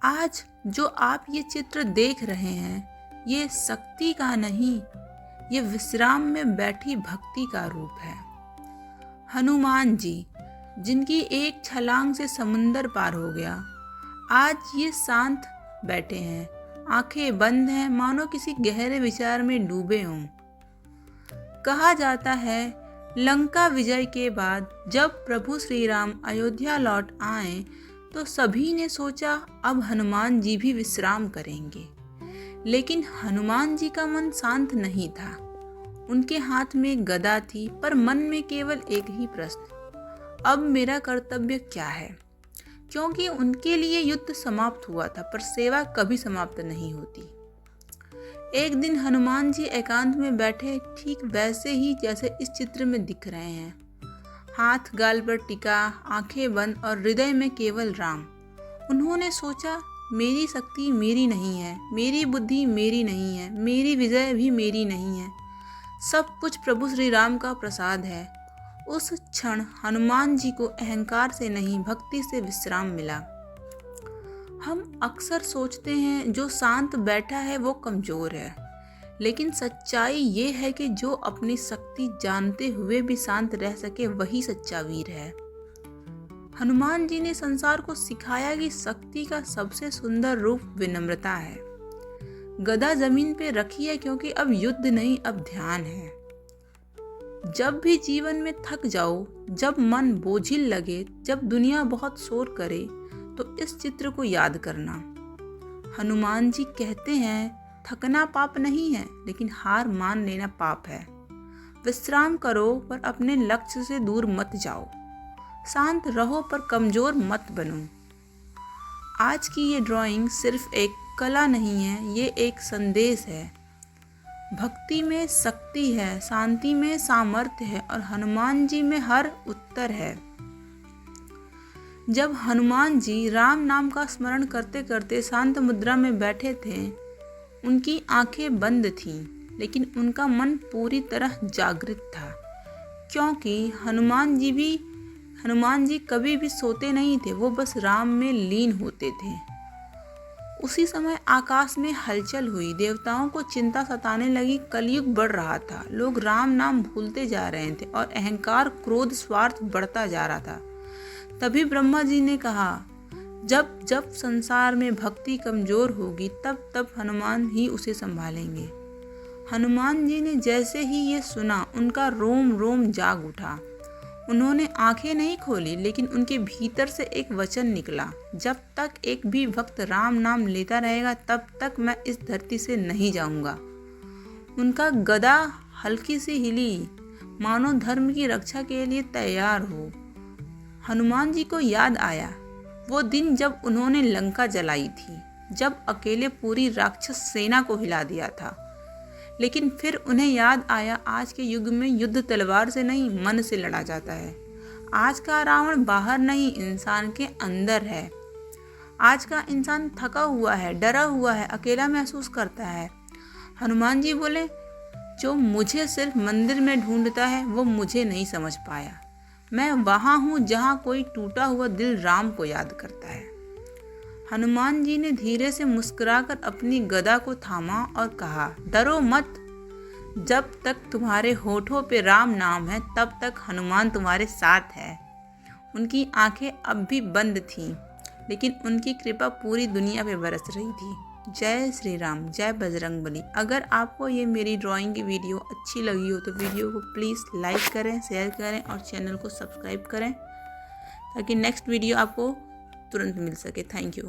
आज जो आप ये चित्र देख रहे हैं, ये शक्ति का नहीं, ये विश्राम में बैठी भक्ति का रूप है। हनुमान जी, जिनकी एक छलांग से समुंदर पार हो गया, आज ये शांत बैठे हैं, आंखें बंद हैं, मानो किसी गहरे विचार में डूबे हों। कहा जाता है, लंका विजय के बाद जब प्रभु श्री राम अयोध्या लौट आए तो सभी ने सोचा अब हनुमान जी भी विश्राम करेंगे। लेकिन हनुमान जी का मन शांत नहीं था। उनके हाथ में गदा थी, पर मन में केवल एक ही प्रश्न, अब मेरा कर्तव्य क्या है? क्योंकि उनके लिए युद्ध समाप्त हुआ था, पर सेवा कभी समाप्त नहीं होती। एक दिन हनुमान जी एकांत में बैठे, ठीक वैसे ही जैसे इस चित्र में दिख रहे हैं, हाथ गाल पर टिका, आंखें बंद और हृदय में केवल राम। उन्होंने सोचा, मेरी शक्ति मेरी नहीं है, मेरी बुद्धि मेरी नहीं है, मेरी विजय भी मेरी नहीं है, सब कुछ प्रभु श्री राम का प्रसाद है। उस क्षण हनुमान जी को अहंकार से नहीं, भक्ति से विश्राम मिला। हम अक्सर सोचते हैं जो शांत बैठा है वो कमजोर है, लेकिन सच्चाई ये है कि जो अपनी शक्ति जानते हुए भी शांत रह सके वही सच्चा वीर है। हनुमान जी ने संसार को सिखाया कि शक्ति का सबसे सुंदर रूप विनम्रता है। गदा जमीन पे रखी है क्योंकि अब युद्ध नहीं, अब ध्यान है। जब भी जीवन में थक जाओ, जब मन बोझिल लगे, जब दुनिया बहुत शोर करे, तो इस चित्र को याद करना। हनुमान जी कहते हैं, थकना पाप नहीं है, लेकिन हार मान लेना पाप है। विश्राम करो, पर अपने लक्ष्य से दूर मत जाओ। शांत रहो, पर कमजोर मत बनो। आज की ये ड्राइंग सिर्फ एक कला नहीं है, ये एक संदेश है। भक्ति में शक्ति है, शांति में सामर्थ्य है, और हनुमान जी में हर उत्तर है। जब हनुमान जी राम नाम का स्मरण करते करते शांत मुद्रा में बैठे थे, उनकी आंखें बंद थीं, लेकिन उनका मन पूरी तरह जागृत था। क्योंकि हनुमान जी कभी भी सोते नहीं थे, वो बस राम में लीन होते थे। उसी समय आकाश में हलचल हुई, देवताओं को चिंता सताने लगी, कलयुग बढ़ रहा था, लोग राम नाम भूलते जा रहे थे और अहंकार, क्रोध, स्वार्थ बढ़ता जा रहा था। तभी ब्रह्मा जी ने कहा, जब जब संसार में भक्ति कमजोर होगी, तब तब हनुमान ही उसे संभालेंगे। हनुमान जी ने जैसे ही ये सुना, उनका रोम रोम जाग उठा। उन्होंने आंखें नहीं खोली, लेकिन उनके भीतर से एक वचन निकला, जब तक एक भी भक्त राम नाम लेता रहेगा, तब तक मैं इस धरती से नहीं जाऊंगा। उनका गदा हल्की सी हिली, मानो धर्म की रक्षा के लिए तैयार हो। हनुमान जी को याद आया वो दिन जब उन्होंने लंका जलाई थी, जब अकेले पूरी राक्षस सेना को हिला दिया था। लेकिन फिर उन्हें याद आया, आज के युग में युद्ध तलवार से नहीं, मन से लड़ा जाता है। आज का रावण बाहर नहीं, इंसान के अंदर है। आज का इंसान थका हुआ है, डरा हुआ है, अकेला महसूस करता है। हनुमान जी बोले, जो मुझे सिर्फ मंदिर में ढूंढता है वो मुझे नहीं समझ पाया। मैं वहाँ हूँ जहाँ कोई टूटा हुआ दिल राम को याद करता है। हनुमान जी ने धीरे से मुस्कुराकर अपनी गदा को थामा और कहा, डरो मत, जब तक तुम्हारे होठों पे राम नाम है, तब तक हनुमान तुम्हारे साथ है। उनकी आंखें अब भी बंद थीं, लेकिन उनकी कृपा पूरी दुनिया पे बरस रही थी। जय श्री राम, जय बजरंगबली। अगर आपको ये मेरी ड्राइंग की वीडियो अच्छी लगी हो तो वीडियो को प्लीज़ लाइक करें, शेयर करें और चैनल को सब्सक्राइब करें, ताकि नेक्स्ट वीडियो आपको तुरंत मिल सके। Thank you.